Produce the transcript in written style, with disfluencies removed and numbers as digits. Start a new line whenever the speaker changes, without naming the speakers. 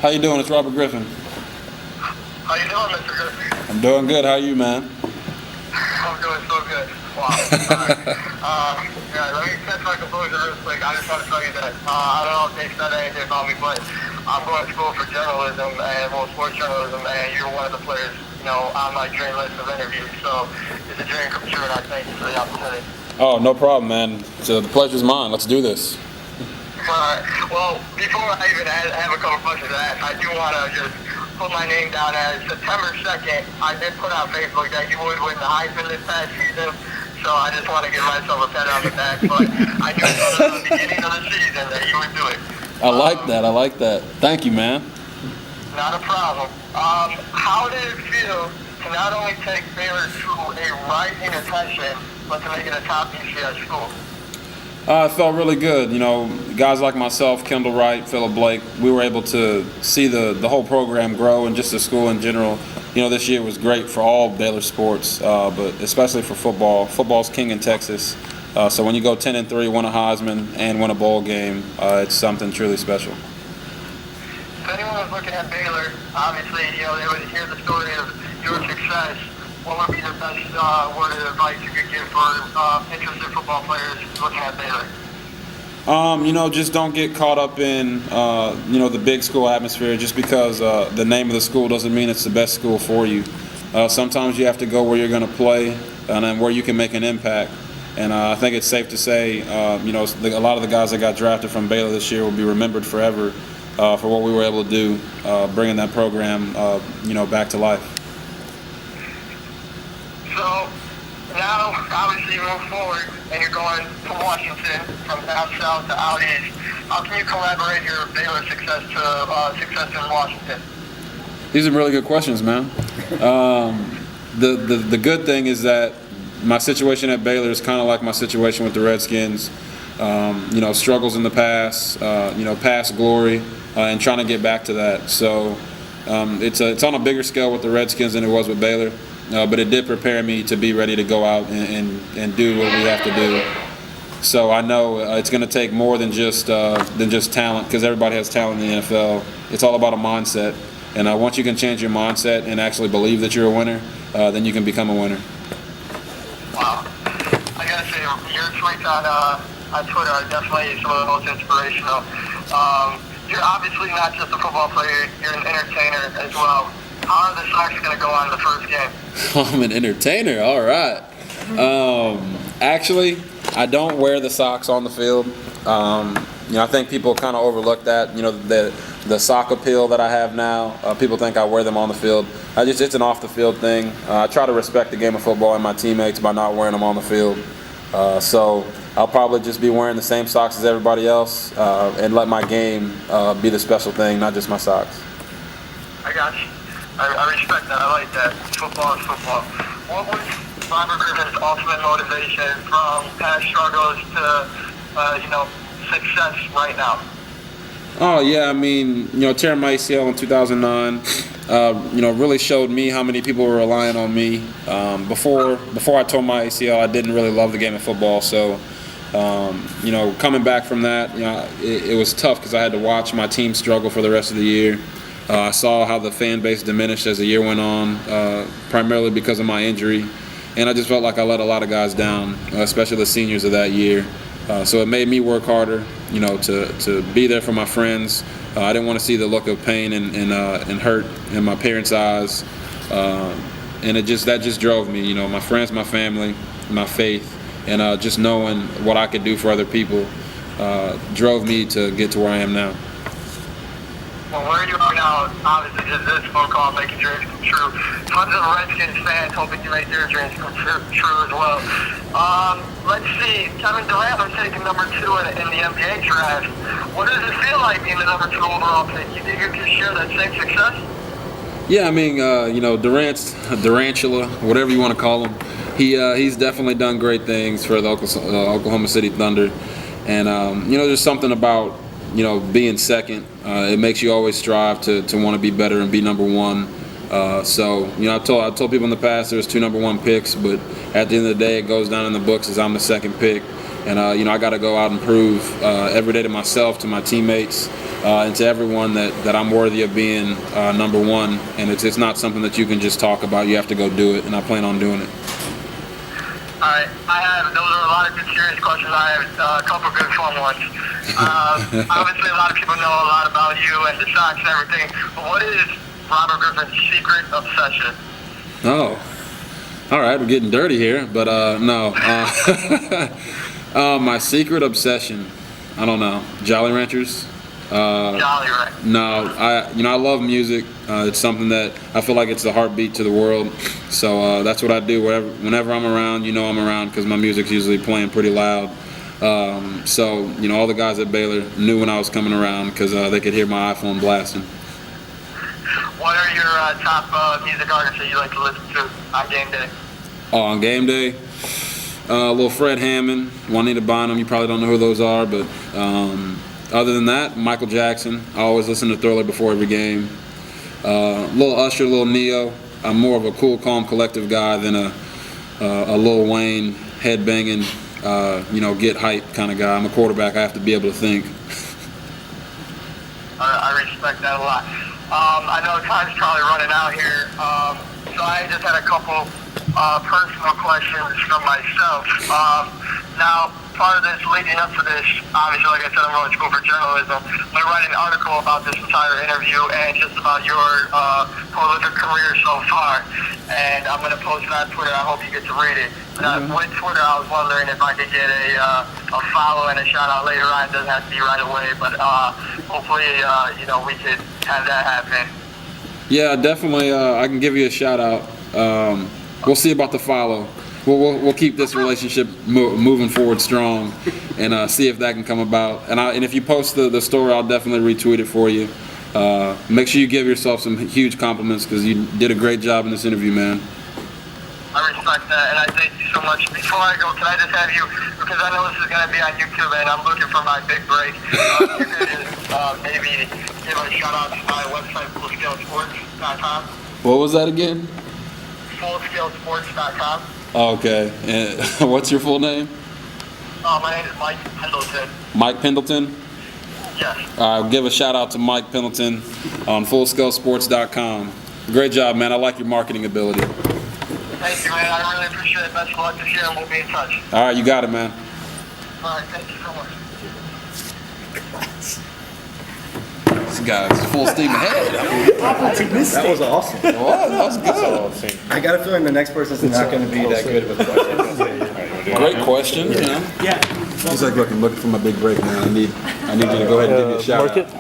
How you doing? It's Robert Griffin.
How you doing, Mr. Griffin?
I'm doing good. How are you, man?
I'm doing so good. Wow. Let me catch my composure real quick. I just want to tell you that I don't know if they said anything about me, but I'm going to school for journalism and sports journalism, and you're one of the players, on my dream list of interviews. So it's a dream come true, and I thank you for the opportunity.
Oh, no problem, man. So the pleasure's mine. Let's do this.
Well, before I even have a couple questions to ask, I do want to just put my name down as September 2nd. I did put on Facebook that you would win the Heisman this past season, so I just want to give myself a pat on the back. But I knew from the beginning of the season that you would do it.
I like that. Thank you, man.
Not a problem. How did it feel to not only take Baylor to a rising attention, but to make it a top UCS school?
It felt really good. Guys like myself, Kendall Wright, Phillip Blake, we were able to see the whole program grow, and just the school in general. This year was great for all Baylor sports, but especially for football. Football's king in Texas. So when you go 10-3, win a Heisman, and win a bowl game, it's something truly special.
If anyone was looking at Baylor, obviously, they would hear the story of your success. What would be the best word of advice you could give for interested football players looking at Baylor?
Just don't get caught up in, the big school atmosphere. Just because the name of the school doesn't mean it's the best school for you. Sometimes you have to go where you're going to play and then where you can make an impact. And I think it's safe to say, a lot of the guys that got drafted from Baylor this year will be remembered forever for what we were able to do, bringing that program, back to life.
So now, obviously, you move forward and you're going to Washington from down south to out east. How can you collaborate your Baylor success to success in Washington?
These are really good questions, man. The good thing is that my situation at Baylor is kind of like my situation with the Redskins. Struggles in the past, past glory, and trying to get back to that. So it's on a bigger scale with the Redskins than it was with Baylor. But it did prepare me to be ready to go out and do what we have to do. So I know it's going to take more than just talent, because everybody has talent in the NFL. It's all about a mindset. And once you can change your mindset and actually believe that you're a winner, then you can become a winner.
Wow. I got to say, your tweets on Twitter are definitely some of the most inspirational. You're obviously not just a football player, you're an entertainer as well. How are the Sox going to go on in the first game?
I'm an entertainer. All right. Actually, I don't wear the socks on the field. I think people kind of overlook that. The sock appeal that I have now. People think I wear them on the field. It's an off the field thing. I try to respect the game of football and my teammates by not wearing them on the field. So I'll probably just be wearing the same socks as everybody else, and let my game be the special thing, not just my socks.
I got you. I respect that. I like that. Football is football. What was Robert Griffin's ultimate motivation from past struggles to, success right now?
Oh, yeah. Tearing my ACL in 2009, really showed me how many people were relying on me. Before I tore my ACL, I didn't really love the game of football. So, coming back from that, it was tough because I had to watch my team struggle for the rest of the year. I saw how the fan base diminished as the year went on, primarily because of my injury. And I just felt like I let a lot of guys down, especially the seniors of that year. So it made me work harder, to be there for my friends. I didn't want to see the look of pain and hurt in my parents' eyes. And that just drove me, my friends, my family, my faith, and just knowing what I could do for other people drove me to get to where I am now.
Well, where you are now, obviously, is this phone call making dreams come true. Tons of Redskins fans hoping you make their dreams come true as well. Let's see, Kevin Durant was taken number 2 in the NBA draft. What does it feel like being the number 2 overall pick? You think you can share that same success?
Yeah, Durant's Durantula, whatever you want to call him. He's definitely done great things for the Oklahoma City Thunder. And, there's something about being second. It makes you always strive to want to be better and be number 1. I told people in the past there's 2 number 1 picks, but at the end of the day, it goes down in the books as I'm the second pick. And I got to go out and prove every day to myself, to my teammates, and to everyone that I'm worthy of being number one. And it's not something that you can just talk about. You have to go do it, and I plan on doing it.
All right, those are a lot of good serious questions. I have a couple of good fun ones. Obviously, a lot of people know a lot about you and the Sox and everything, but what is Robert Griffin's secret obsession?
Oh, all right, we're getting dirty here, but no. My secret obsession, I don't know, Jolly Ranchers.
Jolly Ranchers.
No, I love music. It's something that I feel like it's the heartbeat to the world. So that's what I do. Whenever I'm around, I'm around because my music's usually playing pretty loud. So all the guys at Baylor knew when I was coming around because they could hear my iPhone blasting.
What are your top music artists that you like to listen to on game day?
Oh, on game day, little Fred Hammond, Juanita Bynum. You probably don't know who those are, but other than that, Michael Jackson. I always listen to Thriller before every game. Little Usher, little Neo. I'm more of a cool, calm, collective guy than a Lil Wayne headbanging, get hype kind of guy. I'm a quarterback. I have to be able to think.
I respect that a lot. I know time's probably running out here, so I just had a couple personal questions from myself. Now, part of this, leading up to this, obviously, like I said, I'm going to school for journalism. I'm going to write an article about this entire interview and just about your prolific career so far. And I'm going to post it on Twitter. I hope you get to read it. With Twitter, I was wondering if I could get a follow and a shout out later on. It doesn't have to be right away, but hopefully, we could have that happen.
Yeah, definitely. I can give you a shout out. We'll see about the follow. We'll keep this relationship moving forward strong, and see if that can come about. And if you post the story, I'll definitely retweet it for you. Make sure you give yourself some huge compliments because you did a great job in this interview, man.
I respect that, and I thank you so much. Before I go, can I just have you, because I know this is going to be on YouTube, and I'm looking for my big break. You could just maybe give a shout out to my website, fullscalesports.com.
What was that again?
Fullscalesports.com.
Okay. And what's your full name?
My name is Mike Pendleton.
Mike Pendleton?
Yes.
Give a shout out to Mike Pendleton on fullscalesports.com. Great job, man. I like your marketing ability.
Thank you, man. I really appreciate it. Best of luck this year, and we'll be in touch.
All right, you got it, man.
All right, thank you so much.
This guy's full steam ahead.
That was awesome.
That was good.
I got a feeling the next person's not going to be that good with questions.
Great question.
Yeah.
He's like, looking for my big break, man. I need you to go ahead and give me a shout out.